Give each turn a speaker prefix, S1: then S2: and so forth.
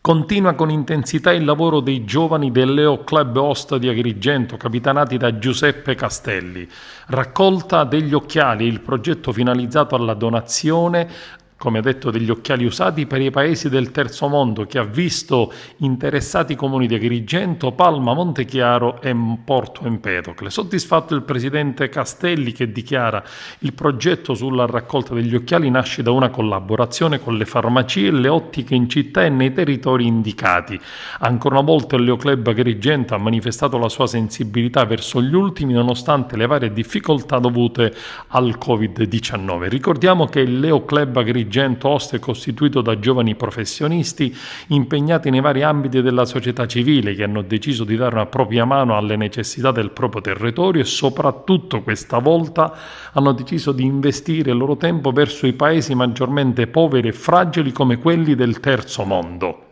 S1: Continua con intensità il lavoro dei giovani del Leo Club Host di Agrigento, capitanati da Giuseppe Castelli. Raccolta degli occhiali, il progetto finalizzato alla donazione, come detto, degli occhiali usati per i paesi del terzo mondo, che ha visto interessati i comuni di Agrigento, Palma, Montechiaro e Porto Empedocle. Soddisfatto il presidente Castelli, che dichiara: il progetto sulla raccolta degli occhiali nasce da una collaborazione con le farmacie e le ottiche in città e nei territori indicati. Ancora una volta il Leo Club Agrigento ha manifestato la sua sensibilità verso gli ultimi, nonostante le varie difficoltà dovute al Covid-19. Ricordiamo che il Leo Club Agrigento Host è costituito da giovani professionisti impegnati nei vari ambiti della società civile, che hanno deciso di dare una propria mano alle necessità del proprio territorio e soprattutto questa volta hanno deciso di investire il loro tempo verso i paesi maggiormente poveri e fragili come quelli del terzo mondo.